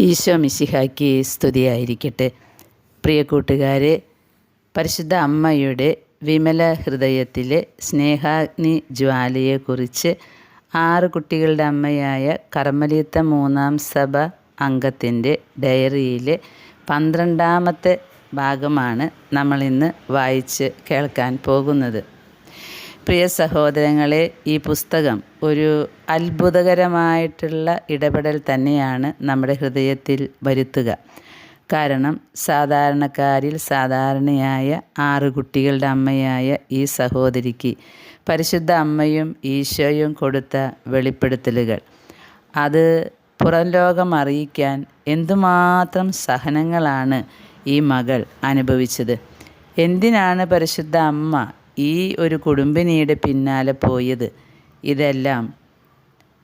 ഈശോ മിശിഹായ്ക്ക് സ്തുതിയായിരിക്കട്ടെ. പ്രിയ കൂട്ടുകാരെ, പരിശുദ്ധ അമ്മയുടെ വിമല ഹൃദയത്തിലെ സ്നേഹാഗ്നി ജ്വാലയെക്കുറിച്ച് 6 കുട്ടികളുടെ അമ്മയായ കർമ്മലീത്ത 3-ാം സഭ അംഗത്തിൻ്റെ ഡയറിയിലെ 12-ാമത്തെ ഭാഗമാണ് നമ്മളിന്ന് വായിച്ച് കേൾക്കാൻ പോകുന്നത്. പ്രിയ സഹോദരങ്ങളെ, ഈ പുസ്തകം ഒരു അത്ഭുതകരമായിട്ടുള്ള ഇടപെടൽ തന്നെയാണ് നമ്മുടെ ഹൃദയത്തിൽ വരുത്തുക. കാരണം സാധാരണക്കാരിൽ സാധാരണയായ 6 കുട്ടികളുടെ അമ്മയായ ഈ സഹോദരിക്ക് പരിശുദ്ധ അമ്മയും ഈശോയും കൊടുത്ത വെളിപ്പെടുത്തലുകൾ, അത് പുറം ലോകം അറിയിക്കാൻ എന്തുമാത്രം സഹനങ്ങളാണ് ഈ മകൾ അനുഭവിച്ചത്. എന്തിനാണ് പരിശുദ്ധ അമ്മ ഈ ഒരു കുടുംബിനിയുടെ പിന്നാലെ പോയത്? ഇതെല്ലാം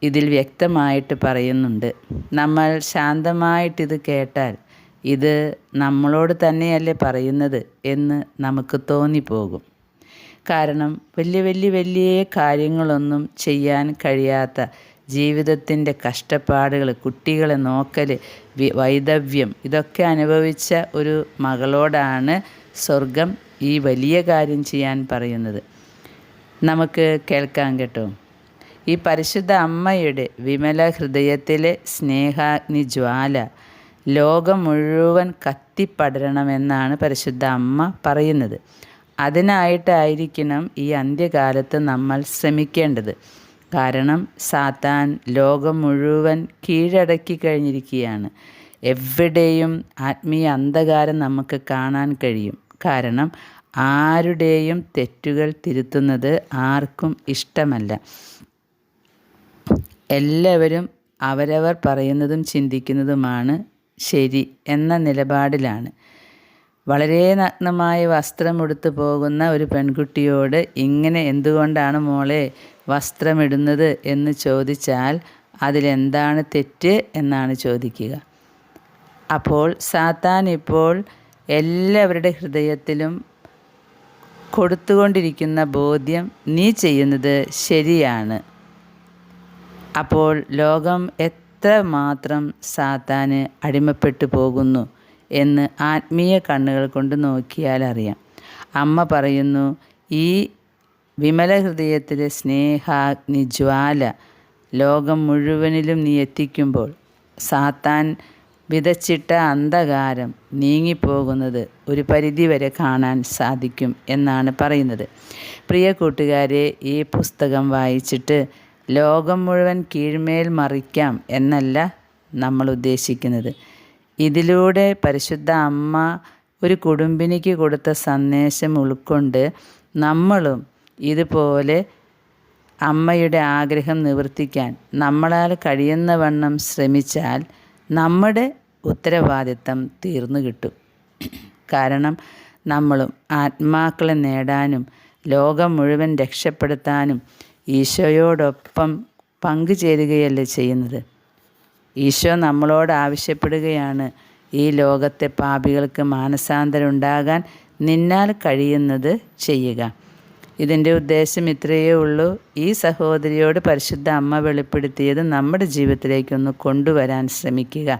ഇതിൽ വ്യക്തമായിട്ട് പറയുന്നുണ്ട്. നമ്മൾ ശാന്തമായിട്ടിത് കേട്ടാൽ ഇത് നമ്മളോട് തന്നെയല്ലേ പറയുന്നത് എന്ന് നമുക്ക് തോന്നിപ്പോകും. കാരണം വലിയ കാര്യങ്ങളൊന്നും ചെയ്യാൻ കഴിയാത്ത ജീവിതത്തിൻ്റെ കഷ്ടപ്പാടുകൾ, കുട്ടികളെ നോക്കൽ, വൈദവ്യം, ഇതൊക്കെ അനുഭവിച്ച ഒരു മകളോടാണ് സ്വർഗം ഈ വലിയ കാര്യം ചെയ്യാൻ പറയുന്നത്. നമുക്ക് കേൾക്കാം കേട്ടോ. ഈ പരിശുദ്ധ അമ്മയുടെ വിമല ഹൃദയത്തിലെ സ്നേഹാഗ്നി ജ്വാല ലോകം മുഴുവൻ കത്തിപ്പടരണമെന്നാണ് പരിശുദ്ധ അമ്മ പറയുന്നത്. അതിനായിട്ടായിരിക്കണം ഈ അന്ത്യകാലത്ത് നമ്മൾ ശ്രമിക്കേണ്ടത്. കാരണം സാത്താൻ ലോകം മുഴുവൻ കീഴടക്കി കഴിഞ്ഞിരിക്കുകയാണ്. എവിടെയും ആത്മീയ അന്ധകാരം നമുക്ക് കാണാൻ കഴിയും. കാരണം ആരുടെയും തെറ്റുകൾ തിരുത്തുന്നത് ആർക്കും ഇഷ്ടമല്ല. എല്ലാവരും അവരവർ പറയുന്നതും ചിന്തിക്കുന്നതുമാണ് ശരി എന്ന നിലപാടിലാണ്. വളരെ നഗ്നമായ വസ്ത്രമെടുത്ത് പോകുന്ന ഒരു പെൺകുട്ടിയോട് ഇങ്ങനെ എന്തുകൊണ്ടാണ് മോളെ വസ്ത്രമിടുന്നത് എന്ന് ചോദിച്ചാൽ അതിലെന്താണ് തെറ്റ് എന്നാണ് ചോദിക്കുക. അപ്പോൾ സാത്താൻ ഇപ്പോൾ എല്ലാവരുടെ ഹൃദയത്തിലും കൊടുത്തുകൊണ്ടിരിക്കുന്ന ബോധ്യം, നീ ചെയ്യുന്നത് ശരിയാണ്. അപ്പോൾ ലോകം എത്രമാത്രം സാത്താന് അടിമപ്പെട്ടു പോകുന്നു എന്ന് ആത്മീയ കണ്ണുകൾ കൊണ്ട് നോക്കിയാൽ അറിയാം. അമ്മ പറയുന്നു, ഈ വിമല ഹൃദയത്തിലെ സ്നേഹാഗ്നി ജ്വാല ലോകം മുഴുവനിലും നീ എത്തിക്കുമ്പോൾ സാത്താൻ വിതച്ചിട്ട അന്ധകാരം നീങ്ങിപ്പോകുന്നത് ഒരു പരിധിവരെ കാണാൻ സാധിക്കും എന്നാണ് പറയുന്നത്. പ്രിയ കൂട്ടുകാരെ, ഈ പുസ്തകം വായിച്ചിട്ട് ലോകം മുഴുവൻ കീഴ്മേൽ മറിക്കാം എന്നല്ല നമ്മൾ ഉദ്ദേശിക്കുന്നത്. ഇതിലൂടെ പരിശുദ്ധ അമ്മ ഒരു കുടുംബിനിക്ക് കൊടുത്ത സന്ദേശം ഉൾക്കൊണ്ട് നമ്മളും ഇതുപോലെ അമ്മയുടെ ആഗ്രഹം നിവർത്തിക്കാൻ നമ്മളാൽ കഴിയുന്നവണ്ണം ശ്രമിച്ചാൽ നമ്മുടെ ഉത്തരവാദിത്തം തീർന്നു കിട്ടും. കാരണം നമ്മളും ആത്മാക്കളെ നേടാനും ലോകം മുഴുവൻ രക്ഷപ്പെടുത്താനും ഈശോയോടൊപ്പം പങ്കുചേരുകയല്ലേ ചെയ്യുന്നത്. ഈശോ നമ്മളോട് ആവശ്യപ്പെടുകയാണ്, ഈ ലോകത്തെ പാപികൾക്ക് മാനസാന്തരം ഉണ്ടാകാൻ നിന്നാൽ കഴിയുന്നത് ചെയ്യുക. ഇതിൻ്റെ ഉദ്ദേശം ഇത്രയേ ഉള്ളൂ. ഈ സഹോദരിയോട് പരിശുദ്ധ അമ്മ വെളിപ്പെടുത്തിയത് നമ്മുടെ ജീവിതത്തിലേക്കൊന്ന് കൊണ്ടുവരാൻ ശ്രമിക്കുക.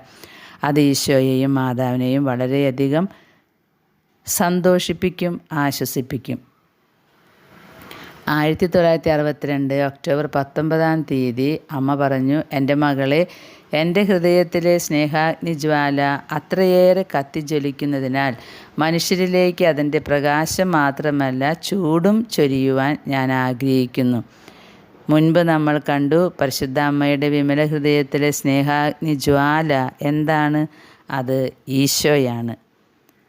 അത് ഈശോയെയും മാതാവിനെയും വളരെയധികം സന്തോഷിപ്പിക്കും, ആശ്വസിപ്പിക്കും. 1962 ഒക്ടോബർ 19 അമ്മ പറഞ്ഞു, എൻ്റെ മകളെ, എൻ്റെ ഹൃദയത്തിലെ സ്നേഹാഗ്നി ജ്വാല അത്രയേറെ കത്തിജ്വലിക്കുന്നതിനാൽ മനുഷ്യരിലേക്ക് അതിൻ്റെ പ്രകാശം മാത്രമല്ല ചൂടും ചൊരിയുവാൻ ഞാൻ ആഗ്രഹിക്കുന്നു. മുൻപ് നമ്മൾ കണ്ടു, പരിശുദ്ധ അമ്മയുടെ വിമല ഹൃദയത്തിലെ സ്നേഹാഗ്നി ജ്വാല എന്താണ്? അത് ഈശോയാണ്.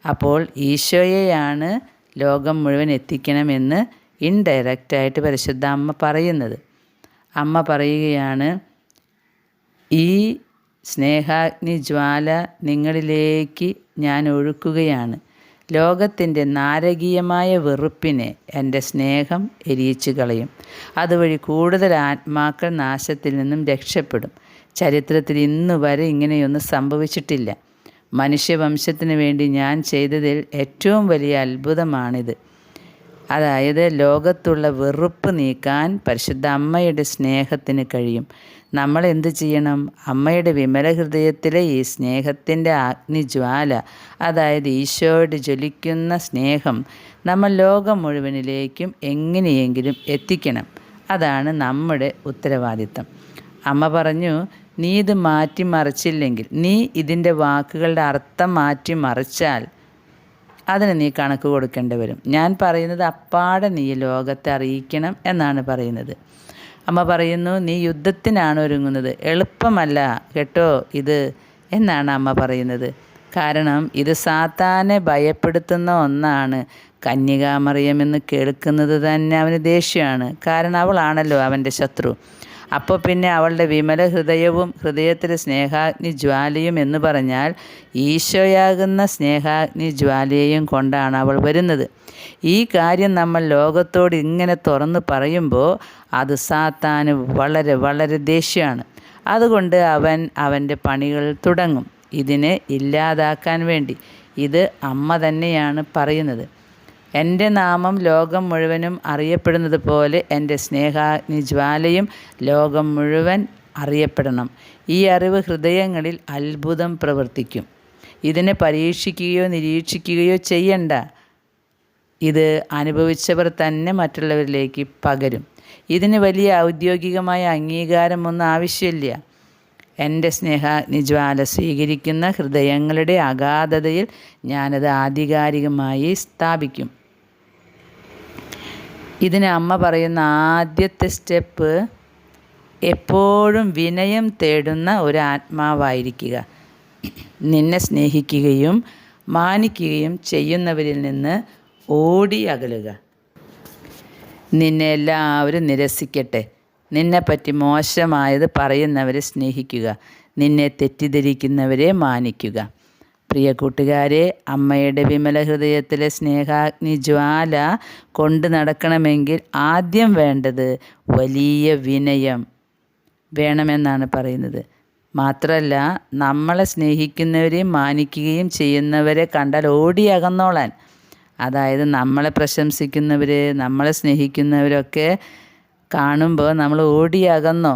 അപ്പോൾ ഈശോയെയാണ് ലോകം മുഴുവൻ എത്തിക്കണമെന്ന് ഇൻഡയറക്റ്റായിട്ട് പരിശുദ്ധ അമ്മ പറയുന്നത്. അമ്മ പറയുകയാണ്, ഈ സ്നേഹാഗ്നി ജ്വാല നിങ്ങളിലേക്ക് ഞാൻ ഒഴുക്കുകയാണ്. ലോകത്തിൻ്റെ നാരകീയമായ വെറുപ്പിനെ എൻ്റെ സ്നേഹം എരിയിച്ചു കളയും. അതുവഴി കൂടുതൽ ആത്മാക്കൾ നാശത്തിൽ നിന്നും രക്ഷപ്പെടും. ചരിത്രത്തിൽ ഇന്നുവരെ ഇങ്ങനെയൊന്നും സംഭവിച്ചിട്ടില്ല. മനുഷ്യവംശത്തിന് വേണ്ടി ഞാൻ ചെയ്തതിൽ ഏറ്റവും വലിയ അത്ഭുതമാണിത്. അതായത് ലോകത്തുള്ള വെറുപ്പ് നീക്കാൻ പരിശുദ്ധ അമ്മയുടെ സ്നേഹത്തിന് കഴിയും. നമ്മൾ എന്ത് ചെയ്യണം? അമ്മയുടെ വിമല ഹൃദയത്തിലെ ഈ സ്നേഹത്തിൻ്റെ അഗ്നിജ്വാല, അതായത് ഈശോയോട് ജ്വലിക്കുന്ന സ്നേഹം നമ്മൾ ലോകം മുഴുവനിലേക്കും എങ്ങനെയെങ്കിലും എത്തിക്കണം. അതാണ് നമ്മുടെ ഉത്തരവാദിത്തം. അമ്മ പറഞ്ഞു, നീ ഇത് മാറ്റിമറിച്ചില്ലെങ്കിൽ, നീ ഇതിൻ്റെ വാക്കുകളുടെ അർത്ഥം മാറ്റിമറിച്ചാൽ അതിന് നീ കണക്ക് കൊടുക്കേണ്ടി വരും. ഞാൻ പറയുന്നത് അപ്പാടെ നീ ലോകത്തെ അറിയിക്കണം എന്നാണ് പറയുന്നത്. അമ്മ പറയുന്നു, നീ യുദ്ധത്തിനാണ് ഒരുങ്ങുന്നത്, എളുപ്പമല്ല കേട്ടോ ഇത് എന്നാണ് അമ്മ പറയുന്നത്. കാരണം ഇത് സാത്താനെ ഭയപ്പെടുത്തുന്ന ഒന്നാണ്. കന്യകാമറിയമെന്ന് കേൾക്കുന്നത് തന്നെ അവന് ദേഷ്യമാണ്. കാരണം അവളാണല്ലോ അവൻ്റെ ശത്രു. അപ്പോൾ പിന്നെ അവളുടെ വിമല ഹൃദയവും ഹൃദയത്തിലെ സ്നേഹാഗ്നി ജ്വാലയും എന്ന് പറഞ്ഞാൽ ഈശോയാകുന്ന സ്നേഹാഗ്നി ജ്വാലയെയും കൊണ്ടാണ് അവൾ വരുന്നത്. ഈ കാര്യം നമ്മൾ ലോകത്തോട് ഇങ്ങനെ തുറന്ന് പറയുമ്പോൾ അത് സാത്താന് വളരെ വളരെ ദേഷ്യമാണ്. അതുകൊണ്ട് അവൻ്റെ പണികൾ തുടങ്ങും ഇതിനെ ഇല്ലാതാക്കാൻ വേണ്ടി. ഇത് അമ്മ തന്നെയാണ് പറയുന്നത്. എൻ്റെ നാമം ലോകം മുഴുവനും അറിയപ്പെടുന്നത് പോലെ എൻ്റെ സ്നേഹാഗ്നി ജ്വാലയും ലോകം മുഴുവൻ അറിയപ്പെടണം. ഈ അറിവ് ഹൃദയങ്ങളിൽ അത്ഭുതം പ്രവർത്തിക്കും. ഇതിനെ പരീക്ഷിക്കുകയോ നിരീക്ഷിക്കുകയോ ചെയ്യണ്ട. ഇത് അനുഭവിച്ചവർ തന്നെ മറ്റുള്ളവരിലേക്ക് പകരും. ഇതിന് വലിയ ഔദ്യോഗികമായ അംഗീകാരമൊന്നും ആവശ്യമില്ല. എൻ്റെ സ്നേഹാഗ്നിജ്വാല സ്വീകരിക്കുന്ന ഹൃദയങ്ങളുടെ അഗാധതയിൽ ഞാനത് ആധികാരികമായി സ്ഥാപിക്കും. ഇതിന് അമ്മ പറയുന്ന ആദ്യത്തെ സ്റ്റെപ്പ്, എപ്പോഴും വിനയം തേടുന്ന ഒരു ആത്മാവായിരിക്കുക. നിന്നെ സ്നേഹിക്കുകയും മാനിക്കുകയും ചെയ്യുന്നവരിൽ നിന്ന് ഓടി അകലുക. നിന്നെ എല്ലാവരും നിരസിക്കട്ടെ. നിന്നെപ്പറ്റി മോശമായത് പറയുന്നവരെ സ്നേഹിക്കുക. നിന്നെ തെറ്റിദ്ധരിക്കുന്നവരെ മാനിക്കുക. പ്രിയ കൂട്ടുകാരെ, അമ്മയുടെ വിമല ഹൃദയത്തിലെ സ്നേഹാഗ്നി ജ്വാല കൊണ്ട് നടക്കണമെങ്കിൽ ആദ്യം വേണ്ടത് വലിയ വിനയം വേണമെന്നാണ് പറയുന്നത്. മാത്രമല്ല, നമ്മളെ സ്നേഹിക്കുന്നവരെയും മാനിക്കുകയും ചെയ്യുന്നവരെ കണ്ടാൽ ഓടി അകന്നോളാൻ. അതായത് നമ്മളെ പ്രശംസിക്കുന്നവർ, നമ്മളെ സ്നേഹിക്കുന്നവരൊക്കെ കാണുമ്പോൾ നമ്മൾ ഓടി അകന്നോ.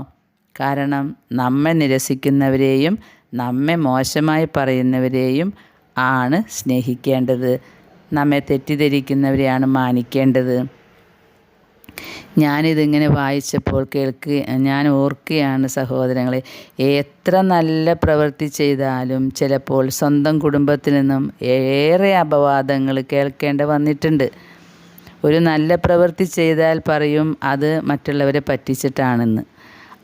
കാരണം നമ്മെ നിരസിക്കുന്നവരെയും നമ്മെ മോശമായി പറയുന്നവരെയും ആണ് സ്നേഹിക്കേണ്ടത്. നമ്മെ തെറ്റിദ്ധരിക്കുന്നവരെയാണ് മാനിക്കേണ്ടത്. ഞാനിതിങ്ങനെ വായിച്ചപ്പോൾ ഞാൻ ഓർക്കുകയാണ് സഹോദരങ്ങളെ, എത്ര നല്ല പ്രവൃത്തി ചെയ്താലും ചിലപ്പോൾ സ്വന്തം കുടുംബത്തിൽ നിന്നും ഏറെ അപവാദങ്ങൾ കേൾക്കേണ്ടി വന്നിട്ടുണ്ട്. ഒരു നല്ല പ്രവൃത്തി ചെയ്താൽ പറയും അത് മറ്റുള്ളവരെ പറ്റിച്ചിട്ടാണെന്ന്.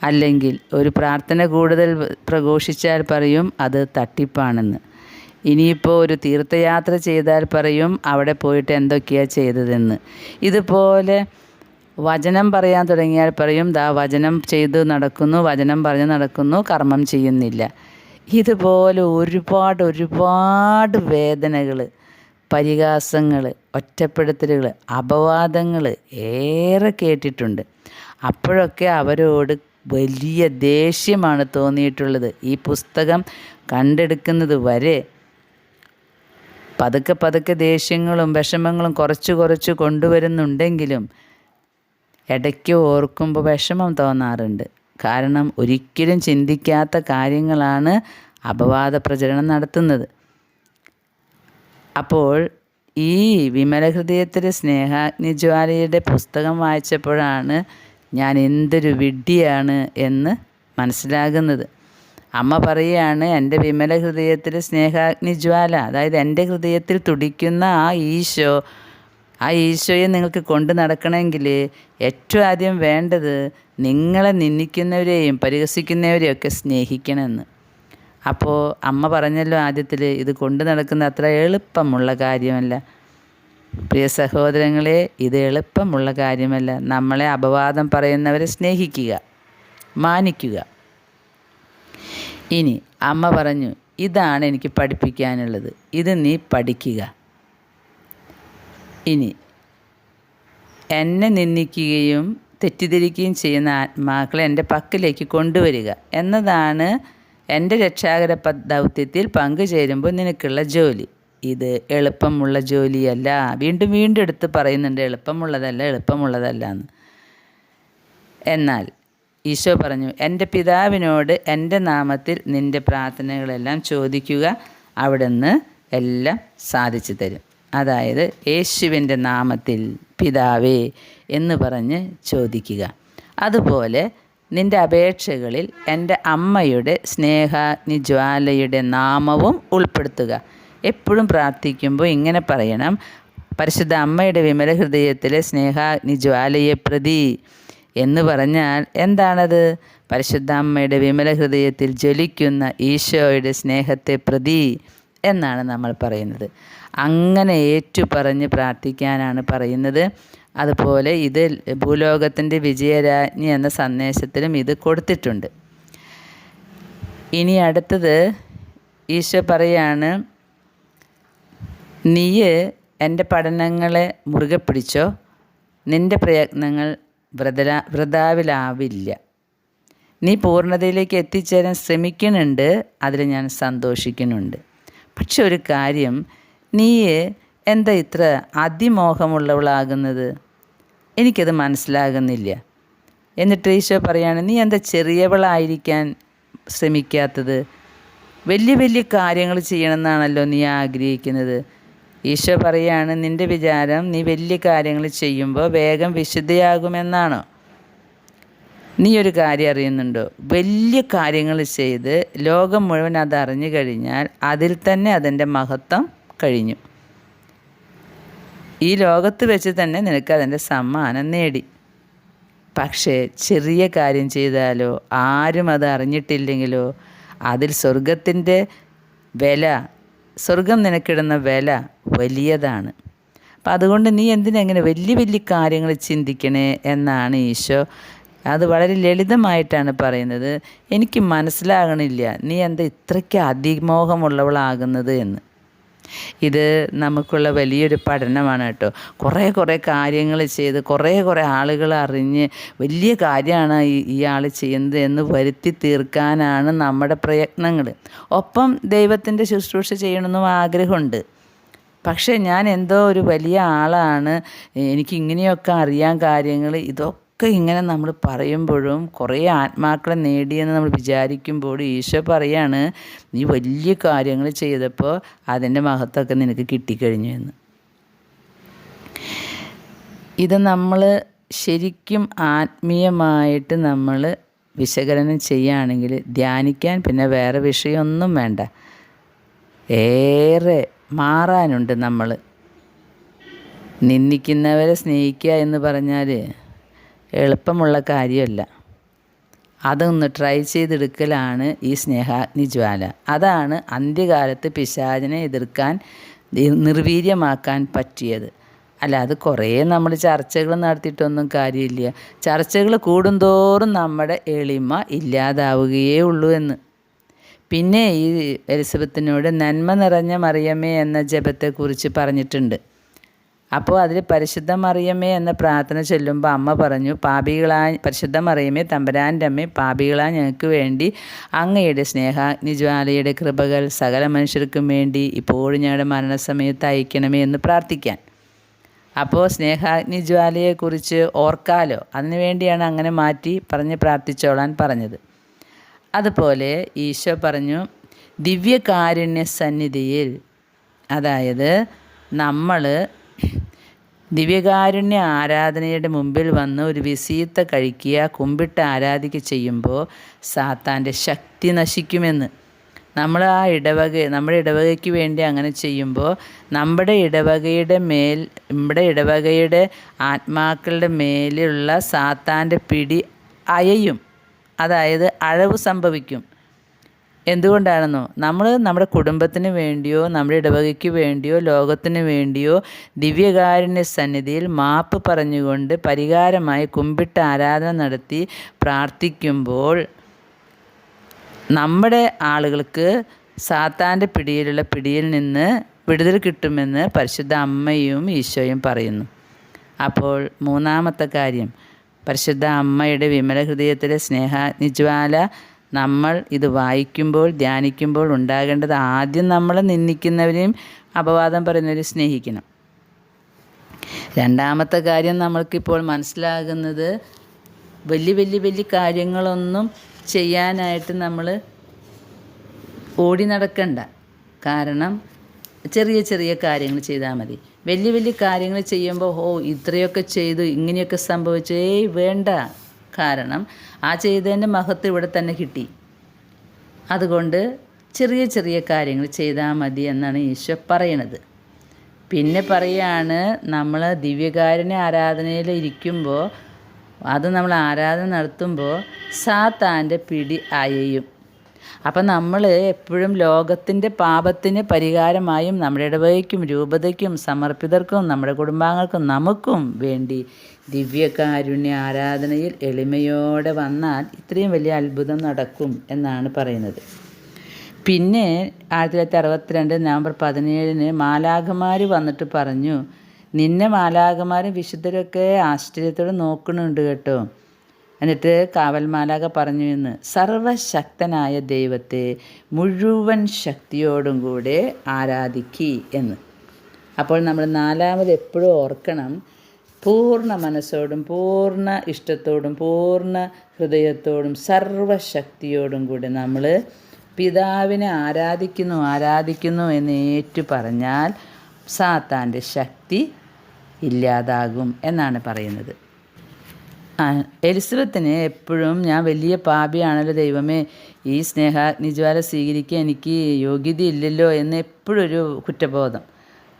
അല്ലെങ്കിൽ ഒരു പ്രാർത്ഥന കൂടുതൽ പ്രഘോഷിച്ചാൽ പറയും അത് തട്ടിപ്പാണെന്ന്. ഇനിയിപ്പോൾ ഒരു തീർത്ഥയാത്ര ചെയ്താൽ പറയും അവിടെ പോയിട്ട് എന്തൊക്കെയാണ് ചെയ്തതെന്ന്. ഇതുപോലെ വചനം പറയാൻ തുടങ്ങിയാൽ പറയും ദാ വചനം ചെയ്ത് നടക്കുന്നു, വചനം പറഞ്ഞ് നടക്കുന്നു, കർമ്മം ചെയ്യുന്നില്ല. ഇതുപോലെ ഒരുപാട് വേദനകൾ, പരിഹാസങ്ങൾ, ഒറ്റപ്പെടുത്തലുകൾ, അപവാദങ്ങൾ ഏറെ കേട്ടിട്ടുണ്ട്. അപ്പോഴൊക്കെ അവരോട് വലിയ ദേഷ്യമാണ് തോന്നിയിട്ടുള്ളത്. ഈ പുസ്തകം കണ്ടെടുക്കുന്നത് വരെ പതുക്കെ ദേഷ്യങ്ങളും വിഷമങ്ങളും കുറച്ച് കൊണ്ടുവരുന്നുണ്ടെങ്കിലും ഇടയ്ക്ക് ഓർക്കുമ്പോൾ വിഷമം തോന്നാറുണ്ട്. കാരണം ഒരിക്കലും ചിന്തിക്കാത്ത കാര്യങ്ങളാണ് അപവാദ പ്രചരണം നടത്തുന്നത്. അപ്പോൾ ഈ വിമല ഹൃദയത്തിലെ സ്നേഹാഗ്നിജ്വാലയുടെ പുസ്തകം വായിച്ചപ്പോഴാണ് ഞാൻ എന്തൊരു വിഡ്ഢിയാണ് എന്ന് മനസ്സിലാകുന്നത്. അമ്മ പറയുകയാണ്, എൻ്റെ വിമല ഹൃദയത്തിലെ സ്നേഹാഗ്നിജ്വാല, അതായത് എൻ്റെ ഹൃദയത്തിൽ തുടിക്കുന്ന ആ ഈശോയെ നിങ്ങൾക്ക് കൊണ്ടു നടക്കണമെങ്കിൽ ഏറ്റവും ആദ്യം വേണ്ടത് നിങ്ങളെ നിന്ദിക്കുന്നവരെയും പരിഹസിക്കുന്നവരെയും ഒക്കെ സ്നേഹിക്കണമെന്ന്. അപ്പോൾ അമ്മ പറഞ്ഞല്ലോ ആദ്യത്തിൽ, ഇത് കൊണ്ടു നടക്കുന്ന അത്ര എളുപ്പമുള്ള കാര്യമല്ല. പ്രിയ സഹോദരങ്ങളെ, ഇത് എളുപ്പമുള്ള കാര്യമല്ല. നമ്മളെ അപവാദം പറയുന്നവരെ സ്നേഹിക്കുക, മാനിക്കുക. ഇനി അമ്മ പറഞ്ഞു, ഇതാണ് എനിക്ക് പഠിപ്പിക്കാനുള്ളത്, ഇത് നീ പഠിക്കുക. ഇനി എന്നെ നിന്ദിക്കുകയും തെറ്റിദ്ധരിക്കുകയും ചെയ്യുന്ന ആത്മാക്കളെ എൻ്റെ പക്കലേക്ക് കൊണ്ടുവരിക എന്നതാണ് എൻ്റെ രക്ഷാകര ദൗത്യത്തിൽ പങ്കുചേരുമ്പോൾ നിനക്കുള്ള ജോലി. ഇത് എളുപ്പമുള്ള ജോലിയല്ല. വീണ്ടും എടുത്ത് പറയുന്നുണ്ട് എളുപ്പമുള്ളതല്ല എന്ന്. എന്നാൽ ഈശോ പറഞ്ഞു, എൻ്റെ പിതാവിനോട് എൻ്റെ നാമത്തിൽ നിൻ്റെ പ്രാർത്ഥനകളെല്ലാം ചോദിക്കുക, അവിടുന്ന് എല്ലാം സാധിച്ചു തരും. അതായത് യേശുവിൻ്റെ നാമത്തിൽ പിതാവേ എന്ന് പറഞ്ഞ് ചോദിക്കുക. അതുപോലെ നിൻ്റെ അപേക്ഷകളിൽ എൻ്റെ അമ്മയുടെ സ്നേഹാഗ്നിജ്വാലയുടെ നാമവും ഉൾപ്പെടുത്തുക. എപ്പോഴും പ്രാർത്ഥിക്കുമ്പോൾ ഇങ്ങനെ പറയണം, പരിശുദ്ധ അമ്മയുടെ വിമല ഹൃദയത്തിലെ സ്നേഹാഗ്നിജ്വാലയെ പ്രതി എന്ന് പറഞ്ഞാൽ എന്താണത്? പരിശുദ്ധ അമ്മയുടെ വിമല ഹൃദയത്തിൽ ജ്വലിക്കുന്ന ഈശോയുടെ സ്നേഹത്തെ പ്രതി എന്നാണ് നമ്മൾ പറയുന്നത്. അങ്ങനെ ഏറ്റുപറഞ്ഞ് പ്രാർത്ഥിക്കാനാണ് പറയുന്നത്. അതുപോലെ ഇത് ഭൂലോകത്തിൻ്റെ വിജയരാജ്ഞി എന്ന സന്ദേശത്തിലും ഇത് കൊടുത്തിട്ടുണ്ട്. ഇനി അടുത്തത് ഈശോ പറയാണ്, നീ എൻ്റെ പഠനങ്ങളെ മുറുകെ പിടിച്ചോ, നിൻ്റെ പ്രയത്നങ്ങൾ വൃഥാവിലാവില്ല. നീ പൂർണ്ണതയിലേക്ക് എത്തിച്ചേരാൻ ശ്രമിക്കുന്നുണ്ട്, അതിൽ ഞാൻ സന്തോഷിക്കുന്നുണ്ട്. പക്ഷെ ഒരു കാര്യം, നീ എന്താ ഇത്ര അതിമോഹമുള്ളവളാകുന്നത്? എനിക്കത് മനസ്സിലാകുന്നില്ല. എന്നിട്ട് ഈശോ പറയാണ്, നീ എന്താ ചെറിയവളായിരിക്കാൻ ശ്രമിക്കാത്തത്? വലിയ വലിയ കാര്യങ്ങൾ ചെയ്യണമെന്നാണല്ലോ നീ ആഗ്രഹിക്കുന്നത്. ഈശോ പറയാണ്, നിൻ്റെ വിചാരം നീ വലിയ കാര്യങ്ങൾ ചെയ്യുമ്പോൾ വേഗം വിശുദ്ധയാകുമെന്നാണോ? നീ ഒരു കാര്യം അറിയുന്നുണ്ടോ? വലിയ കാര്യങ്ങൾ ചെയ്ത് ലോകം മുഴുവൻ അതറിഞ്ഞു കഴിഞ്ഞാൽ അതിൽ തന്നെ അതിൻ്റെ മഹത്വം കഴിഞ്ഞു. ഈ ലോകത്ത് വെച്ച് തന്നെ നിനക്ക് അതിൻ്റെ സമ്മാനം നേടി. പക്ഷേ ചെറിയ കാര്യം ചെയ്താലോ, ആരും അത് അറിഞ്ഞിട്ടില്ലെങ്കിലോ, അതിൽ സ്വർഗത്തിൻ്റെ വില, സ്വർഗം നിനക്കിടുന്ന വില വലിയതാണ്. അപ്പം അതുകൊണ്ട് നീ എന്തിനെങ്ങനെ വലിയ വലിയ കാര്യങ്ങൾ ചിന്തിക്കണേ എന്നാണ് ഈശോ. അത് വളരെ ലളിതമായിട്ടാണ് പറയുന്നത്. എനിക്ക് മനസ്സിലാകണില്ല നീ എന്താ ഇത്രയ്ക്ക് അതിമോഹമുള്ളവളാകുന്നത് എന്ന്. ഇത് നമുക്കുള്ള വലിയൊരു പഠനമാണ് കേട്ടോ. കുറേ കാര്യങ്ങൾ ചെയ്ത് കുറേ ആളുകൾ അറിഞ്ഞ് വലിയ കാര്യമാണ് ഈ ആൾ ചെയ്യുന്നത് എന്ന് വരുത്തി തീർക്കാനാണ് നമ്മുടെ പ്രയത്നങ്ങൾ. ഒപ്പം ദൈവത്തിൻ്റെ ശുശ്രൂഷ ചെയ്യണമെന്നും ആഗ്രഹമുണ്ട്. പക്ഷേ ഞാൻ എന്തോ ഒരു വലിയ ആളാണ്, എനിക്ക് ഇങ്ങനെയൊക്കെ അറിയാൻ കാര്യങ്ങൾ, ഇതൊക്കെ ഇങ്ങനെ നമ്മൾ പറയുമ്പോഴും കുറേ ആത്മാക്കളെ നേടിയെന്ന് നമ്മൾ വിചാരിക്കുമ്പോഴും ഈശോ പറയാണ്, നീ വലിയ കാര്യങ്ങൾ ചെയ്തപ്പോൾ അതിൻ്റെ മഹത്വമൊക്കെ നിനക്ക് കിട്ടിക്കഴിഞ്ഞു എന്ന്. ഇത് നമ്മൾ ശരിക്കും ആത്മീയമായിട്ട് നമ്മൾ വിശകലനം ചെയ്യുകയാണെങ്കിൽ ധ്യാനിക്കാൻ പിന്നെ വേറെ വിഷയമൊന്നും വേണ്ട. ഏറെ മാറാനുണ്ട്. നമ്മൾ നിന്ദിക്കുന്നവരെ സ്നേഹിക്കുക എന്ന് പറഞ്ഞാൽ എളുപ്പമുള്ള കാര്യമല്ല. അതൊന്ന് ട്രൈ ചെയ്തെടുക്കലാണ് ഈ സ്നേഹാഗ്നിജ്വാല. അതാണ് അന്ത്യകാലത്ത് പിശാചിനെ എതിർക്കാൻ നിർവീര്യമാക്കാൻ പറ്റിയത്. അല്ല, അത് കുറേ നമ്മൾ ചർച്ചകൾ നടത്തിയിട്ടൊന്നും കാര്യമില്ല. ചർച്ചകൾ കൂടുന്തോറും നമ്മുടെ എളിമ ഇല്ലാതാവുകയേ ഉള്ളൂ എന്ന്. പിന്നെ ഈ എലിസബത്തിനോട് നന്മ നിറഞ്ഞ മറിയമേ എന്ന ജപത്തെക്കുറിച്ച് പറഞ്ഞിട്ടുണ്ട്. അപ്പോൾ അതിൽ പരിശുദ്ധ മറിയമേ എന്ന പ്രാർത്ഥന ചൊല്ലുമ്പോൾ അമ്മ പറഞ്ഞു, പരിശുദ്ധ മറിയമേ തമ്പുരാൻ്റെ അമ്മേ, പാപികളായ ഞങ്ങൾക്ക് വേണ്ടി അങ്ങയുടെ സ്നേഹാഗ്നിജ്വാലയുടെ കൃപകൾ സകല മനുഷ്യർക്കും വേണ്ടി ഇപ്പോഴും ഞങ്ങളുടെ മരണസമയത്ത് അയക്കണമേ എന്ന് പ്രാർത്ഥിക്കാൻ. അപ്പോൾ സ്നേഹാഗ്നിജ്വാലയെക്കുറിച്ച് ഓർക്കാലോ, അതിനു വേണ്ടിയാണ് അങ്ങനെ മാറ്റി പറഞ്ഞ് പ്രാർത്ഥിച്ചോളാൻ പറഞ്ഞത്. അതുപോലെ ഈശോ പറഞ്ഞു, ദിവ്യകാരുണ്യ സന്നിധിയിൽ, അതായത് നമ്മൾ ദിവ്യകാരുണ്യ ആരാധനയുടെ മുമ്പിൽ വന്ന് ഒരു വിസീത്ത കഴിക്കുക, കുമ്പിട്ട് ആരാധിക്കുക ചെയ്യുമ്പോൾ സാത്താൻ്റെ ശക്തി നശിക്കുമെന്ന്. നമ്മൾ നമ്മുടെ ഇടവകയ്ക്ക് വേണ്ടി അങ്ങനെ ചെയ്യുമ്പോൾ നമ്മുടെ ഇടവകയുടെ ആത്മാക്കളുടെ മേലുള്ള സാത്താൻ്റെ പിടി അയയും, അതായത് അഴവ് സംഭവിക്കും. എന്തുകൊണ്ടാണെന്നോ, നമ്മൾ നമ്മുടെ കുടുംബത്തിന് വേണ്ടിയോ നമ്മുടെ ഇടവകയ്ക്ക് വേണ്ടിയോ ലോകത്തിന് വേണ്ടിയോ ദിവ്യകാരുണ്യ സന്നിധിയിൽ മാപ്പ് പറഞ്ഞുകൊണ്ട് പരിഹാരമായി കുമ്പിട്ട് ആരാധന നടത്തി പ്രാർത്ഥിക്കുമ്പോൾ നമ്മുടെ ആളുകൾക്ക് സാത്താൻ്റെ പിടിയിൽ നിന്ന് വിടുതൽ കിട്ടുമെന്ന് പരിശുദ്ധ അമ്മയും ഈശോയും പറയുന്നു. അപ്പോൾ മൂന്നാമത്തെ കാര്യം, പരിശുദ്ധ അമ്മയുടെ വിമല ഹൃദയത്തിലെ സ്നേഹാഗ്നിജ്വാല നമ്മൾ ഇത് വായിക്കുമ്പോൾ ധ്യാനിക്കുമ്പോൾ ഉണ്ടാകേണ്ടത്, ആദ്യം നമ്മളെ നിന്ദിക്കുന്നവരെയും അപവാദം പറയുന്നവരെയും സ്നേഹിക്കണം. രണ്ടാമത്തെ കാര്യം നമ്മൾക്കിപ്പോൾ മനസ്സിലാകുന്നത്, വലിയ വലിയ വലിയ കാര്യങ്ങളൊന്നും ചെയ്യാനായിട്ട് നമ്മൾ ഓടി നടക്കണ്ട. കാരണം ചെറിയ ചെറിയ കാര്യങ്ങൾ ചെയ്താൽ മതി. വലിയ വലിയ കാര്യങ്ങൾ ചെയ്യുമ്പോൾ ഇത്രയൊക്കെ ചെയ്തു, ഇങ്ങനെയൊക്കെ സംഭവിച്ചു, വേണ്ട. കാരണം ആ ചെയ്തതിൻ്റെ മഹത്വം ഇവിടെ തന്നെ കിട്ടി. അതുകൊണ്ട് ചെറിയ ചെറിയ കാര്യങ്ങൾ ചെയ്താൽ മതി എന്നാണ് ഈശോ പറയണത്. പിന്നെ പറയുകയാണ്, നമ്മൾ ദിവ്യകാരുണ്യ ആരാധനയിൽ ഇരിക്കുമ്പോൾ, അത് നമ്മൾ ആരാധന നടത്തുമ്പോൾ സാത്താൻ്റെ പിടി അയയും. അപ്പം നമ്മൾ എപ്പോഴും ലോകത്തിൻ്റെ പാപത്തിന് പരിഹാരമായും നമ്മുടെ ഇടവകയ്ക്കും രൂപതയ്ക്കും സമർപ്പിതർക്കും നമ്മുടെ കുടുംബാംഗങ്ങൾക്കും നമുക്കും വേണ്ടി ദിവ്യകാരുണ്യ ആരാധനയിൽ എളിമയോടെ വന്നാൽ ഇത്രയും വലിയ അത്ഭുതം നടക്കും എന്നാണ് പറയുന്നത്. പിന്നെ 1962 നവംബർ 17 മാലാഖമാർ വന്നിട്ട് പറഞ്ഞു, നിന്നെ മാലാഖമാരും വിശുദ്ധരൊക്കെ ആശ്ചര്യത്തോടെ നോക്കണുണ്ട് കേട്ടോ. എന്നിട്ട് കാവൽ മാലാഖ പറഞ്ഞു എന്ന്, സർവശക്തനായ ദൈവത്തെ മുഴുവൻ ശക്തിയോടും കൂടെ ആരാധിക്കി എന്ന്. അപ്പോൾ നമ്മൾ നാലാമത് എപ്പോഴും ഓർക്കണം, പൂർണ്ണ മനസ്സോടും പൂർണ്ണ ഇഷ്ടത്തോടും പൂർണ്ണ ഹൃദയത്തോടും സർവശക്തിയോടും കൂടി നമ്മൾ പിതാവിനെ ആരാധിക്കുന്നു എന്ന് ഏറ്റു പറഞ്ഞാൽ സാത്താൻ്റെ ശക്തി ഇല്ലാതാകും എന്നാണ് പറയുന്നത്. എലിസബത്തിന് എപ്പോഴും ഞാൻ വലിയ പാപിയാണല്ലോ ദൈവമേ, ഈ സ്നേഹാഗ്നിജ്വാല സ്വീകരിക്കാൻ എനിക്ക് യോഗ്യതയില്ലല്ലോ എന്ന് എപ്പോഴും ഒരു കുറ്റബോധം.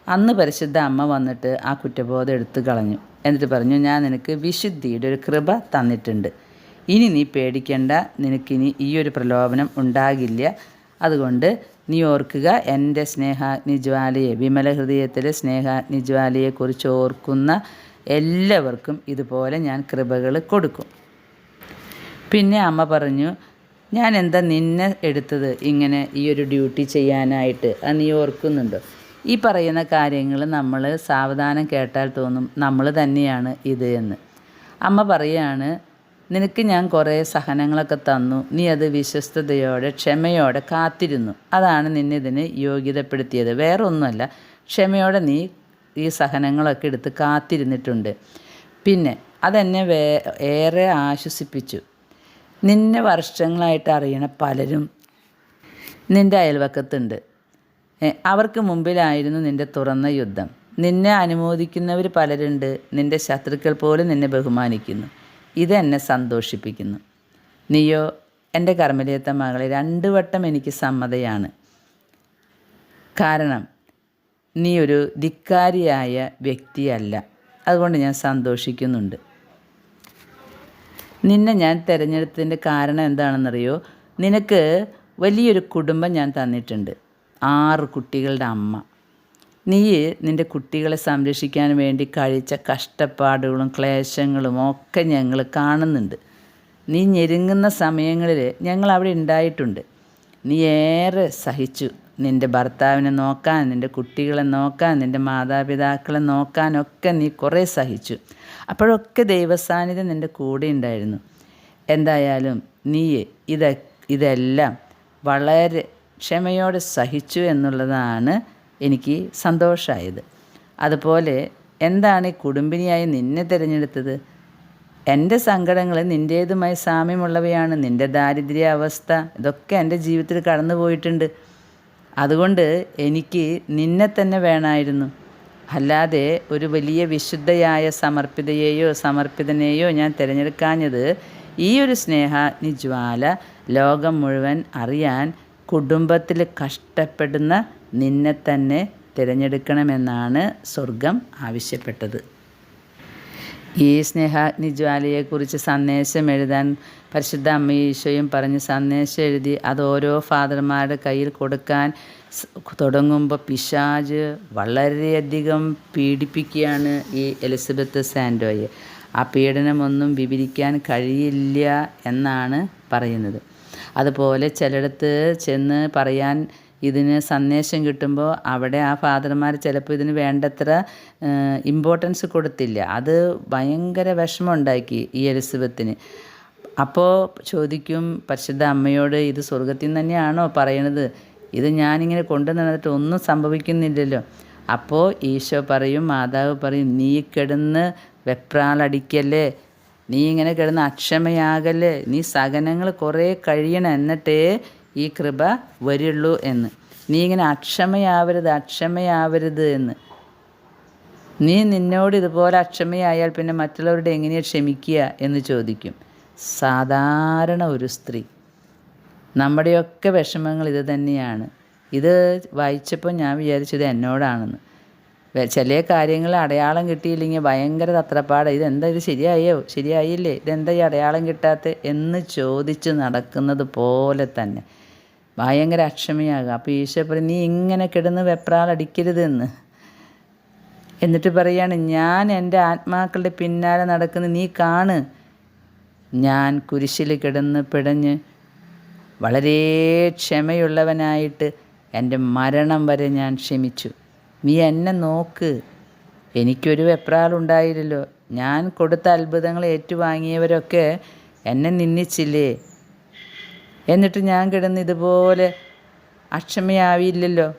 അന്ന് പരിശുദ്ധ അമ്മ വന്നിട്ട് ആ കുറ്റബോധം എടുത്തു കളഞ്ഞു. എന്നിട്ട് പറഞ്ഞു, ഞാൻ നിനക്ക് വിശുദ്ധിയുടെ ഒരു കൃപ തന്നിട്ടുണ്ട്, ഇനി നീ പേടിക്കേണ്ട, നിനക്കിനി ഈ ഒരു പ്രലോഭനം ഉണ്ടാകില്ല. അതുകൊണ്ട് നീ ഓർക്കുക, എൻ്റെ സ്നേഹാഗ്നിജ്വാലയെ, വിമല ഹൃദയത്തിലെ സ്നേഹാഗ്നിജ്വാലയെക്കുറിച്ച് ഓർക്കുന്ന എല്ലാവർക്കും ഇതുപോലെ ഞാൻ കൃപകൾ കൊടുക്കും. പിന്നെ അമ്മ പറഞ്ഞു, ഞാൻ എന്താ നിന്നെ എടുത്തത് ഇങ്ങനെ ഈ ഒരു ഡ്യൂട്ടി ചെയ്യാനായിട്ട്, അത് നീ ഓർക്കുന്നുണ്ടോ? ഈ പറയുന്ന കാര്യങ്ങൾ നമ്മൾ സാവധാനം കേട്ടാൽ തോന്നും നമ്മൾ തന്നെയാണ് ഇത് എന്ന്. അമ്മ പറയുകയാണ്, നിനക്ക് ഞാൻ കുറേ സഹനങ്ങളൊക്കെ തന്നു, നീ അത് വിശ്വസ്തയോടെ ക്ഷമയോടെ കാത്തിരുന്നു, അതാണ് നിന്നെ ഇതിന് യോഗ്യതപ്പെടുത്തിയത്. വേറെ ഒന്നുമല്ല, ക്ഷമയോടെ നീ ഈ സഹനങ്ങളൊക്കെ എടുത്ത് കാത്തിരുന്നിട്ടുണ്ട്. പിന്നെ അതെന്നെ ഏറെ ആശ്വസിപ്പിച്ചു. നിന്നെ വർഷങ്ങളായിട്ട് അറിയണ പലരും നിൻ്റെ അയൽവക്കത്തുണ്ട്. അവർക്ക് മുമ്പിലായിരുന്നു നിൻ്റെ തുറന്ന യുദ്ധം. നിന്നെ അനുമോദിക്കുന്നവർ പലരുണ്ട്. നിൻ്റെ ശത്രുക്കൾ പോലും നിന്നെ ബഹുമാനിക്കുന്നു. ഇതെന്നെ സന്തോഷിപ്പിക്കുന്നു. നീയോ എൻ്റെ കർമ്മലയത്ത മകളെ 2 വട്ടം എനിക്ക് സമ്മതയാണ്. കാരണം നീ ഒരു ധിക്കാരിയായ വ്യക്തിയല്ല. അതുകൊണ്ട് ഞാൻ സന്തോഷിക്കുന്നുണ്ട്. നിന്നെ ഞാൻ തിരഞ്ഞെടുത്തതിൻ്റെ കാരണം എന്താണെന്നറിയോ? നിനക്ക് വലിയൊരു കുടുംബം ഞാൻ തന്നിട്ടുണ്ട്, 6 കുട്ടികളുടെ അമ്മ. നീ നിൻ്റെ കുട്ടികളെ സംരക്ഷിക്കാൻ വേണ്ടി കഴിച്ച കഷ്ടപ്പാടുകളും ക്ലേശങ്ങളും ഒക്കെ ഞങ്ങൾ കാണുന്നുണ്ട്. നീ ഞെരുങ്ങുന്ന സമയങ്ങളിൽ ഞങ്ങൾ അവിടെ ഉണ്ടായിട്ടുണ്ട്. നീ ഏറെ സഹിച്ചു. നിൻ്റെ ഭർത്താവിനെ നോക്കാൻ, നിൻ്റെ കുട്ടികളെ നോക്കാൻ, നിൻ്റെ മാതാപിതാക്കളെ നോക്കാനൊക്കെ നീ കുറേ സഹിച്ചു. അപ്പോഴൊക്കെ ദൈവസാന്നിധ്യം നിൻ്റെ കൂടെ ഉണ്ടായിരുന്നു. എന്തായാലും നീ ഇതെല്ലാം വളരെ ക്ഷമയോടെ സഹിച്ചു എന്നുള്ളതാണ് എനിക്ക് സന്തോഷമായത്. അതുപോലെ എന്താണ് ഈ കുടുംബിനിയായി നിന്നെ തിരഞ്ഞെടുത്തത്? എൻ്റെ സങ്കടങ്ങൾ നിൻ്റേതുമായി സാമ്യമുള്ളവയാണ്. നിൻ്റെ ദാരിദ്ര്യ അവസ്ഥ ഇതൊക്കെ എൻ്റെ ജീവിതത്തിൽ കടന്നു പോയിട്ടുണ്ട്. അതുകൊണ്ട് എനിക്ക് നിന്നെ തന്നെ വേണമായിരുന്നു. അല്ലാതെ ഒരു വലിയ വിശുദ്ധയായ സമർപ്പിതയെയോ സമർപ്പിതനെയോ ഞാൻ തിരഞ്ഞെടുക്കാഞ്ഞത് ഈ ഒരു സ്നേഹാഗ്നിജ്വാല ലോകം മുഴുവൻ അറിയാൻ കുടുംബത്തിൽ കഷ്ടപ്പെടുന്ന നിന്നെ തന്നെ തിരഞ്ഞെടുക്കണമെന്നാണ് സ്വർഗം ആവശ്യപ്പെട്ടത്. ഈ സ്നേഹാഗ്നിജ്വാലയെക്കുറിച്ച് സന്ദേശം എഴുതാൻ പരിശുദ്ധ അമ്മ ഈശോയും പറഞ്ഞ് സന്ദേശം എഴുതി അത് ഓരോ ഫാദർമാരുടെ കയ്യിൽ കൊടുക്കാൻ തുടങ്ങുമ്പോൾ പിശാച് വളരെയധികം പീഡിപ്പിക്കുകയാണ് ഈ എലിസബത്ത് സാൻഡോയെ. ആ പീഡനമൊന്നും വിവരിക്കാൻ കഴിയില്ല എന്നാണ് പറയുന്നത്. അതുപോലെ ചിലയിടത്ത് ചെന്ന് പറയാൻ ഇതിന് സന്ദേശം കിട്ടുമ്പോൾ അവിടെ ആ ഫാദർമാർ ചിലപ്പോൾ ഇതിന് വേണ്ടത്ര ഇമ്പോർട്ടൻസ് കൊടുത്തില്ല. അത് ഭയങ്കര വിഷമമുണ്ടാക്കി ഈ എലിസബത്തിന്. അപ്പോൾ ചോദിക്കും പരിശുദ്ധ അമ്മയോട്, ഇത് സ്വർഗത്തിൽ നിന്ന് തന്നെയാണോ പറയണത്? ഇത് ഞാനിങ്ങനെ കൊണ്ടു നടന്നിട്ട് ഒന്നും സംഭവിക്കുന്നില്ലല്ലോ. അപ്പോൾ ഈശോ പറയും, മാതാവ് പറയും, നീ കിടന്ന് വെപ്രാളടിക്കല്ലേ, നീ ഇങ്ങനെ കിടന്ന് അക്ഷമയാകല്ലേ, നീ സഹനങ്ങൾ കുറേ കഴിയണം, എന്നിട്ടേ ഈ കൃപ വരുള്ളൂ എന്ന്. നീ ഇങ്ങനെ അക്ഷമയാവരുത് എന്ന്. നീ നിന്നോട് ഇതുപോലെ അക്ഷമയായാൽ പിന്നെ മറ്റുള്ളവരുടെ എങ്ങനെയാണ് ക്ഷമിക്കുക എന്ന് ചോദിക്കും. സാധാരണ ഒരു സ്ത്രീ. നമ്മുടെയൊക്കെ വിഷമങ്ങൾ ഇത് തന്നെയാണ്. ഇത് വായിച്ചപ്പോൾ ഞാൻ വിചാരിച്ചത് എന്നോടാണെന്ന്. ചില കാര്യങ്ങൾ അടയാളം കിട്ടിയില്ലെങ്കിൽ ഭയങ്കര തത്രപ്പാടാണ്. ഇതെന്താ, ഇത് ശരിയായില്ലേ, ഇതെന്താ ഈ അടയാളം കിട്ടാത്ത എന്ന് ചോദിച്ച് നടക്കുന്നത് പോലെ തന്നെ ഭയങ്കര അക്ഷമയാകുക. അപ്പോൾ ഈശോ പറയും, നീ ഇങ്ങനെ കിടന്ന് വെപ്രാളടിക്കരുതെന്ന്. എന്നിട്ട് പറയാണ്, ഞാൻ എൻ്റെ ആത്മാക്കളുടെ പിന്നാലെ നടക്കുന്ന നീ കാണ്. ഞാൻ കുരിശിൽ കിടന്ന് പിടഞ്ഞ് വളരെ ക്ഷമയുള്ളവനായിട്ട് എൻ്റെ മരണം വരെ ഞാൻ ക്ഷമിച്ചു. നീ എന്നെ നോക്ക്. എനിക്കൊരു വെപ്രാളുണ്ടായില്ലല്ലോ. ഞാൻ കൊടുത്ത അത്ഭുതങ്ങൾ ഏറ്റുവാങ്ങിയവരൊക്കെ എന്നെ നിന്ദിച്ചില്ലേ? എന്നിട്ട് ഞാൻ കിടന്ന് ഇതുപോലെ അക്ഷമയാവില്ലല്ലോ.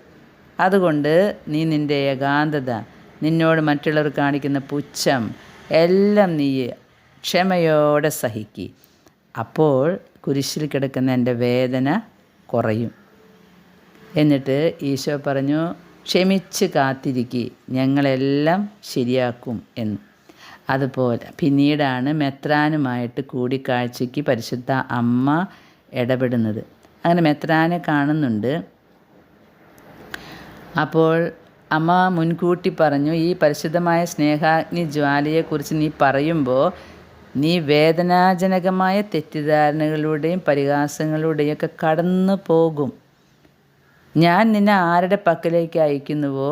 അതുകൊണ്ട് നീ നിൻ്റെ ഏകാന്തത, നിന്നോട് മറ്റുള്ളവർ കാണിക്കുന്ന പുച്ഛം എല്ലാം നീ ക്ഷമയോടെ സഹിക്കുക. അപ്പോൾ കുരിശിൽ കിടക്കുന്ന എൻ്റെ വേദന കുറയും. എന്നിട്ട് ഈശോ പറഞ്ഞു, ക്ഷമിച്ച് കാത്തിരിക്കുക, ഞങ്ങളെല്ലാം ശരിയാക്കും എന്ന്. അതുപോലെ പിന്നീടാണ് മെത്രാനുമായിട്ട് കൂടിക്കാഴ്ചയ്ക്ക് പരിശുദ്ധ അമ്മ ഇടപെടുന്നത്. അങ്ങനെ മെത്രാനെ കാണുന്നുണ്ട്. അപ്പോൾ അമ്മ മുൻകൂട്ടി പറഞ്ഞു, ഈ പരിശുദ്ധമായ സ്നേഹാഗ്നി ജ്വാലയെക്കുറിച്ച് നീ പറയുമ്പോൾ നീ വേദനാജനകമായ തെറ്റിദ്ധാരണകളുടെയും പരിഹാസങ്ങളുടെയും ഒക്കെ കടന്നു പോകും. ഞാൻ നിന്നെ ആരുടെ പക്കലേക്ക് അയക്കുന്നുവോ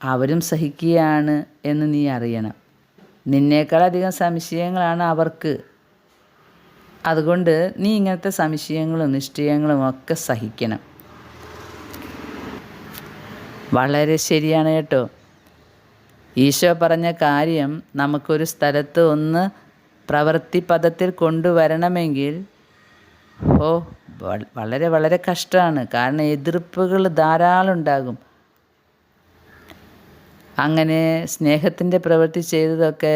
അവരും സഹിക്കുകയാണ് എന്ന് നീ അറിയണം. നിന്നേക്കാളധികം സംശയങ്ങളാണ് അവർക്ക്. അതുകൊണ്ട് നീ ഇങ്ങനത്തെ സംശയങ്ങളും നിശ്ചയങ്ങളും ഒക്കെ സഹിക്കണം. വളരെ ശരിയാണ് കേട്ടോ. ഈശോ പറഞ്ഞ കാര്യം നമുക്കൊരു സ്ഥലത്ത് ഒന്ന് പ്രവൃത്തി പദത്തിൽ കൊണ്ടുവരണമെങ്കിൽ വളരെ വളരെ കഷ്ടമാണ്. കാരണം എതിർപ്പുകൾ ധാരാളം ഉണ്ടാകും. അങ്ങനെ സ്നേഹത്തിൻ്റെ പ്രവൃത്തി ചെയ്തതൊക്കെ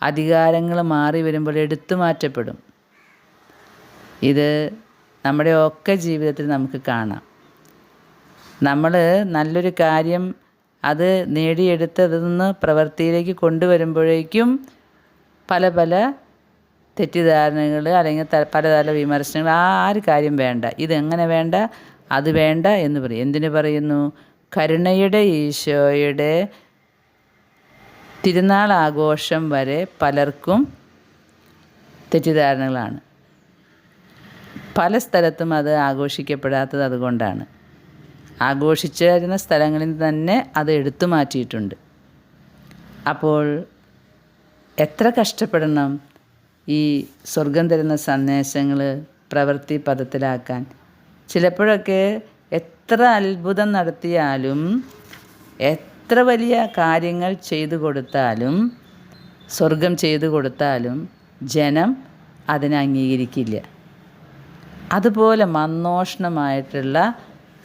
അധികാരങ്ങൾ മാറി വരുമ്പോൾ എടുത്തു മാറ്റപ്പെടും. ഇത് നമ്മുടെ ഒക്കെ ജീവിതത്തിൽ നമുക്ക് കാണാം. നമ്മൾ നല്ലൊരു കാര്യം അത് നേടിയെടുത്തതെന്ന് പ്രവൃത്തിയിലേക്ക് കൊണ്ടുവരുമ്പോഴേക്കും പല പല തെറ്റിദ്ധാരണകൾ അല്ലെങ്കിൽ പല വിമർശനങ്ങൾ. ഒരു കാര്യം വേണ്ട, ഇതെങ്ങനെ വേണ്ട, അത് വേണ്ട എന്ന് പറയും. എന്തിനു പറയുന്നു? കരുണയുടെ ഈശോയുടെ തിരുനാൾ ആഘോഷം വരെ പലർക്കും തെറ്റിദ്ധാരണകളാണ്. പല സ്ഥലത്തും അത് ആഘോഷിക്കപ്പെടാത്തത് അതുകൊണ്ടാണ്. ആഘോഷിച്ചിരുന്ന സ്ഥലങ്ങളിൽ തന്നെ അത് എടുത്തു മാറ്റിയിട്ടുണ്ട്. അപ്പോൾ എത്ര കഷ്ടപ്പെടണം ഈ സ്വർഗം തരുന്ന സന്ദേശങ്ങൾ പ്രവൃത്തി പദത്തിലാക്കാൻ. ചിലപ്പോഴൊക്കെ എത്ര അത്ഭുതം നടത്തിയാലും എത്ര വലിയ കാര്യങ്ങൾ ചെയ്തു കൊടുത്താലും സ്വർഗം ചെയ്തു കൊടുത്താലും ജനം അതിനെ അംഗീകരിക്കില്ല. അതുപോലെ മന്നോഷ്ണമായിട്ടുള്ള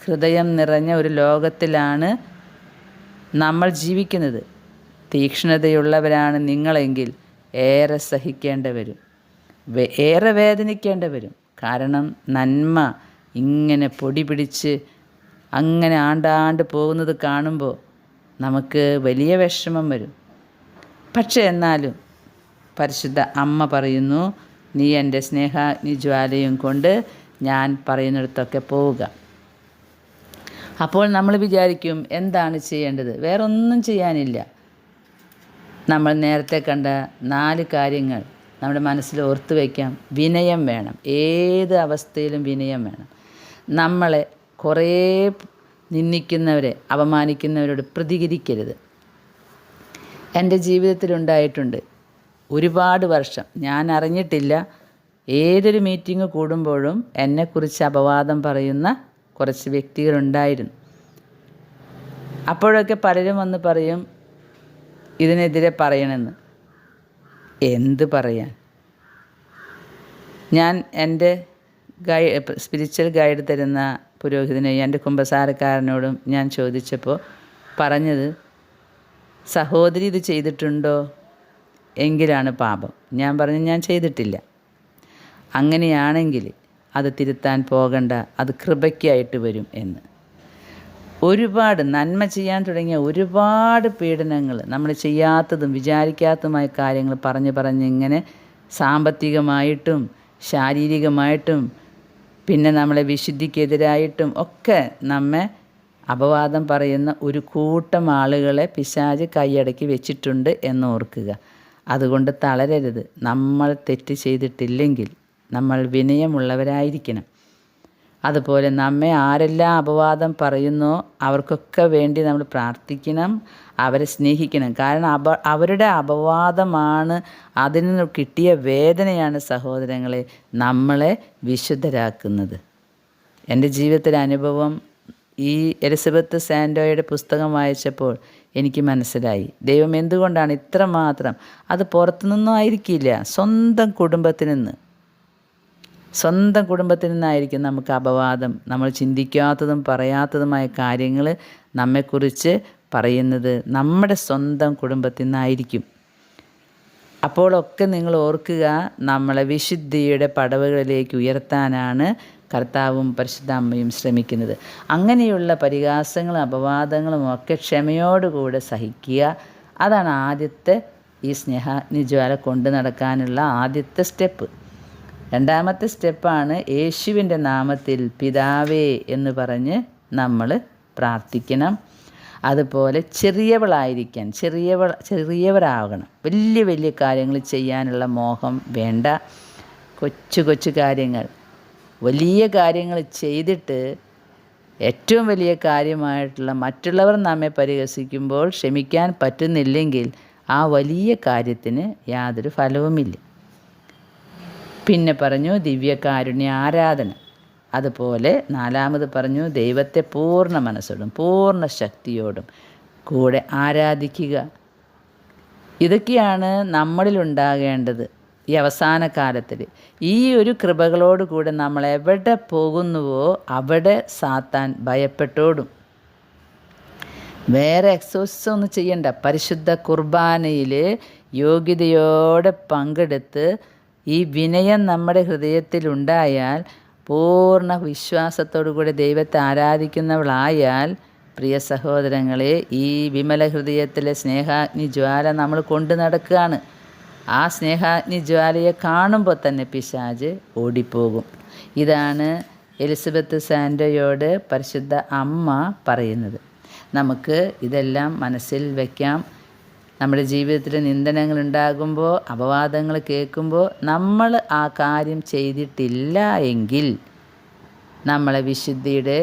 ഹൃദയം നിറഞ്ഞ ഒരു ലോകത്തിലാണ് നമ്മൾ ജീവിക്കുന്നത്. തീക്ഷ്ണതയുള്ളവരാണ് നിങ്ങളെങ്കിൽ ഏറെ സഹിക്കേണ്ടി വരും, ഏറെ വേദനിക്കേണ്ടി വരും. കാരണം നന്മ ഇങ്ങനെ പൊടി പിടിച്ച് അങ്ങനെ ആണ്ടാണ്ട് പോകുന്നത് കാണുമ്പോൾ നമുക്ക് വലിയ വിഷമം വരും. പക്ഷേ എന്നാലും പരിശുദ്ധ അമ്മ പറയുന്നു, നീ എൻ്റെ സ്നേഹാഗ്നി ജ്വാലയും കൊണ്ട് ഞാൻ പറയുന്നിടത്തൊക്കെ പോവുക. അപ്പോൾ നമ്മൾ വിചാരിക്കും, എന്താണ് ചെയ്യേണ്ടത്? വേറൊന്നും ചെയ്യാനില്ല. നമ്മൾ നേരത്തെ കണ്ട 4 കാര്യങ്ങൾ നമ്മുടെ മനസ്സിൽ ഓർത്ത് വയ്ക്കാം. വിനയം വേണം. ഏത് അവസ്ഥയിലും വിനയം വേണം. നമ്മളെ കുറേ നിന്ദിക്കുന്നവരെ, അപമാനിക്കുന്നവരോട് പ്രതികരിക്കരുത്. എൻ്റെ ജീവിതത്തിലുണ്ടായിട്ടുണ്ട്. ഒരുപാട് വർഷം ഞാൻ അറിഞ്ഞിട്ടില്ല, ഏതൊരു മീറ്റിംഗ് കൂടുമ്പോഴും എന്നെക്കുറിച്ച് അപവാദം പറയുന്ന കുറച്ച് വ്യക്തികളുണ്ടായിരുന്നു. അപ്പോഴൊക്കെ പലരും വന്ന് പറയും, ഇതിനെതിരെ പറയണമെന്ന്. എന്ത് പറയാൻ? ഞാൻ എൻ്റെ സ്പിരിച്വൽ ഗൈഡ് തരുന്ന പുരോഹിതനെയും എൻ്റെ കുമ്പസാരക്കാരനോടും ഞാൻ ചോദിച്ചപ്പോൾ പറഞ്ഞത്, സഹോദരി ഇത് ചെയ്തിട്ടുണ്ടോ എങ്കിലാണ് പാപം. ഞാൻ പറഞ്ഞു ഞാൻ ചെയ്തിട്ടില്ല. അങ്ങനെയാണെങ്കിൽ അത് തിരുത്താൻ പോകണ്ട, അത് കൃപയ്ക്കായിട്ട് വരും എന്ന്. ഒരുപാട് നന്മ ചെയ്യാൻ തുടങ്ങിയ ഒരുപാട് പീഡനങ്ങൾ, നമ്മൾ ചെയ്യാത്തതും വിചാരിക്കാത്തതുമായ കാര്യങ്ങൾ പറഞ്ഞിങ്ങനെ സാമ്പത്തികമായിട്ടും ശാരീരികമായിട്ടും പിന്നെ നമ്മളെ വിശുദ്ധിക്കെതിരായിട്ടും ഒക്കെ നമ്മെ അപവാദം പറയുന്ന ഒരു കൂട്ടം ആളുകളെ പിശാച് കൈയടക്കി വെച്ചിട്ടുണ്ട് എന്നോർക്കുക. അതുകൊണ്ട് തളരരുത്. നമ്മൾ തെറ്റ് ചെയ്തിട്ടില്ലെങ്കിൽ നമ്മൾ വിനയമുള്ളവരായിരിക്കണം. അതുപോലെ നമ്മെ ആരെല്ലാം അപവാദം പറയുന്നോ അവർക്കൊക്കെ വേണ്ടി നമ്മൾ പ്രാർത്ഥിക്കണം, അവരെ സ്നേഹിക്കണം. കാരണം അവരുടെ അപവാദമാണ്, അതിൽ നിന്ന് കിട്ടിയ വേദനയാണ് സഹോദരങ്ങളെ നമ്മളെ വിശുദ്ധരാക്കുന്നത്. എൻ്റെ ജീവിതത്തിലെ അനുഭവം ഈ എലിസബത്ത് സാൻഡോയുടെ പുസ്തകം വായിച്ചപ്പോൾ എനിക്ക് മനസ്സിലായി, ദൈവം എന്തുകൊണ്ടാണ് ഇത്രമാത്രം. അത് പുറത്തുനിന്നും ആയിരിക്കില്ല, സ്വന്തം കുടുംബത്തിൽ നിന്നായിരിക്കും നമുക്ക് അപവാദം, നമ്മൾ ചിന്തിക്കാത്തതും പറയാത്തതുമായ കാര്യങ്ങൾ നമ്മെക്കുറിച്ച് പറയുന്നത് നമ്മുടെ സ്വന്തം കുടുംബത്തിൽ നിന്നായിരിക്കും. അപ്പോഴൊക്കെ നിങ്ങൾ ഓർക്കുക, നമ്മളെ വിശുദ്ധിയുടെ പടവുകളിലേക്ക് ഉയർത്താനാണ് കർത്താവും പരിശുദ്ധ അമ്മയും ശ്രമിക്കുന്നത്. അങ്ങനെയുള്ള പരിഹാസങ്ങളും അപവാദങ്ങളും ഒക്കെ ക്ഷമയോടുകൂടെ സഹിക്കുക. അതാണ് ആദ്യത്തെ ഈ സ്നേഹാഗ്നിജ്വാല കൊണ്ട് നടക്കാനുള്ള ആദ്യത്തെ സ്റ്റെപ്പ്. രണ്ടാമത്തെ സ്റ്റെപ്പാണ് യേശുവിൻ്റെ നാമത്തിൽ പിതാവേ എന്ന് പറഞ്ഞ് നമ്മൾ പ്രാർത്ഥിക്കണം. അതുപോലെ ചെറിയവരാകണം. വലിയ കാര്യങ്ങൾ ചെയ്യാനുള്ള മോഹം വേണ്ട. കൊച്ചു കാര്യങ്ങൾ, വലിയ കാര്യങ്ങൾ ചെയ്തിട്ട് ഏറ്റവും വലിയ കാര്യമായിട്ടുള്ള മറ്റുള്ളവർ നമ്മെ പരിഹസിക്കുമ്പോൾ ക്ഷമിക്കാൻ പറ്റുന്നില്ലെങ്കിൽ ആ വലിയ കാര്യത്തിന് യാതൊരു ഫലവുമില്ല. പിന്നെ പറഞ്ഞു ദിവ്യകാരുണ്യ ആരാധന. അതുപോലെ നാലാമത് പറഞ്ഞു ദൈവത്തെ പൂർണ്ണ മനസ്സോടും പൂർണ്ണ ശക്തിയോടും കൂടെ ആരാധിക്കുക. ഇതൊക്കെയാണ് നമ്മളിലുണ്ടാകേണ്ടത്. ഈ അവസാന കാലത്തിൽ ഈ ഒരു കൃപകളോട് കൂടെ നമ്മൾ എവിടെ പോകുന്നുവോ അവിടെ സാത്താൻ ഭയപ്പെട്ടോടും. വേറെ എക്സോസിസം ഒന്നും ചെയ്യണ്ട. പരിശുദ്ധ കുർബാനയിൽ യോഗ്യതയോടെ പങ്കെടുത്ത് ഈ വിനയം നമ്മുടെ ഹൃദയത്തിലുണ്ടായാൽ, പൂർണ്ണ വിശ്വാസത്തോടു കൂടി ദൈവത്തെ ആരാധിക്കുന്നവളായാൽ, പ്രിയ സഹോദരങ്ങളെ, ഈ വിമല ഹൃദയത്തിലെ സ്നേഹാഗ്നി ജ്വാല നമ്മൾ കൊണ്ടു നടക്കുകയാണ്. ആ സ്നേഹാഗ്നി ജ്വാലയെ കാണുമ്പോൾ തന്നെ പിശാച് ഓടിപ്പോകും. ഇതാണ് എലിസബത്ത് സാൻഡോയോട് പരിശുദ്ധ അമ്മ പറയുന്നത്. നമുക്ക് ഇതെല്ലാം മനസ്സിൽ വയ്ക്കാം. നമ്മുടെ ജീവിതത്തിൽ നിന്ദനങ്ങൾ ഉണ്ടാകുമ്പോൾ, അപവാദങ്ങൾ കേൾക്കുമ്പോൾ നമ്മൾ ആ കാര്യം ചെയ്തിട്ടില്ല എങ്കിൽ നമ്മളെ വിശുദ്ധിയുടെ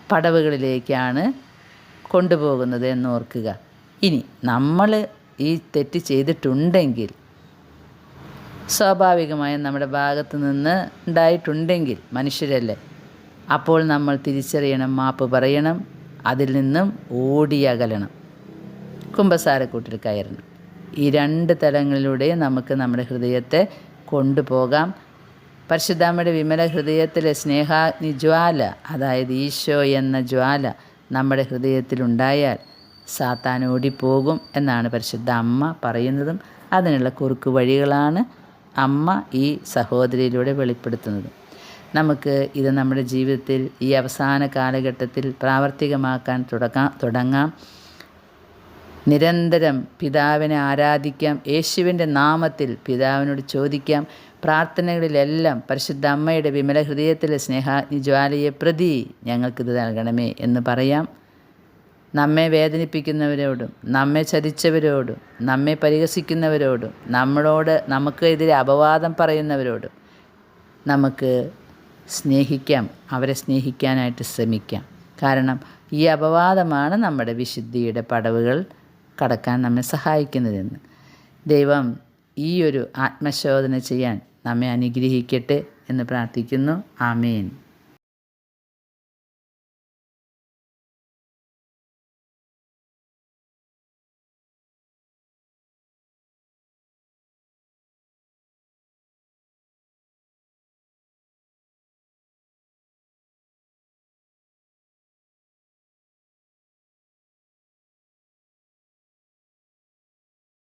പടവുകളിലേക്കാണ് കൊണ്ടുപോകുന്നത് എന്നോർക്കുക. ഇനി നമ്മൾ ഈ തെറ്റ് ചെയ്തിട്ടുണ്ടെങ്കിൽ, സ്വാഭാവികമായും നമ്മുടെ ഭാഗത്ത് നിന്ന് ഉണ്ടായിട്ടുണ്ടെങ്കിൽ, മനുഷ്യരല്ലേ, അപ്പോൾ നമ്മൾ തിരിച്ചറിയണം, മാപ്പ് പറയണം, അതിൽ നിന്നും ഓടിയകലണം, കുമ്പസാരക്കൂട്ടിൽ കയറണം. ഈ രണ്ട് തലങ്ങളിലൂടെ നമുക്ക് നമ്മുടെ ഹൃദയത്തെ കൊണ്ടുപോകാം. പരിശുദ്ധാമ്മയുടെ വിമല ഹൃദയത്തിലെ സ്നേഹാഗ്നി ജ്വാല, അതായത് ഈശോ എന്ന ജ്വാല നമ്മുടെ ഹൃദയത്തിലുണ്ടായാൽ സാത്താൻ ഓടിപ്പോകും എന്നാണ് പരിശുദ്ധ അമ്മ പറയുന്നതും അതിനുള്ള കുറുക്ക് വഴികളാണ് അമ്മ ഈ സഹോദരിയിലൂടെ വെളിപ്പെടുത്തുന്നത്. നമുക്ക് ഇത് നമ്മുടെ ജീവിതത്തിൽ ഈ അവസാന കാലഘട്ടത്തിൽ പ്രാവർത്തികമാക്കാൻ തുടങ്ങാം. നിരന്തരം പിതാവിനെ ആരാധിക്കാം. യേശുവിൻ്റെ നാമത്തിൽ പിതാവിനോട് ചോദിക്കാം. പ്രാർത്ഥനകളിലെല്ലാം പരിശുദ്ധ അമ്മയുടെ വിമല ഹൃദയത്തിലെ സ്നേഹാഗ്നി ജ്വാലയെ പ്രതി ഞങ്ങൾക്കിത് നൽകണമേ എന്ന് പറയാം. നമ്മെ വേദനിപ്പിക്കുന്നവരോടും നമ്മെ ചതിച്ചവരോടും നമ്മെ പരിഹസിക്കുന്നവരോടും നമുക്കെതിരെ അപവാദം പറയുന്നവരോടും നമുക്ക് സ്നേഹിക്കാം, അവരെ സ്നേഹിക്കാനായിട്ട് ശ്രമിക്കാം. കാരണം ഈ അപവാദമാണ് നമ്മുടെ വിശുദ്ധിയുടെ പടവുകൾ കടക്കാൻ നമ്മെ സഹായിക്കുന്നതെന്ന്. ദൈവം ഈ ഒരു ആത്മശോധന ചെയ്യാൻ നമ്മെ അനുഗ്രഹിക്കട്ടെ എന്ന് പ്രാർത്ഥിക്കുന്നു. ആമേൻ.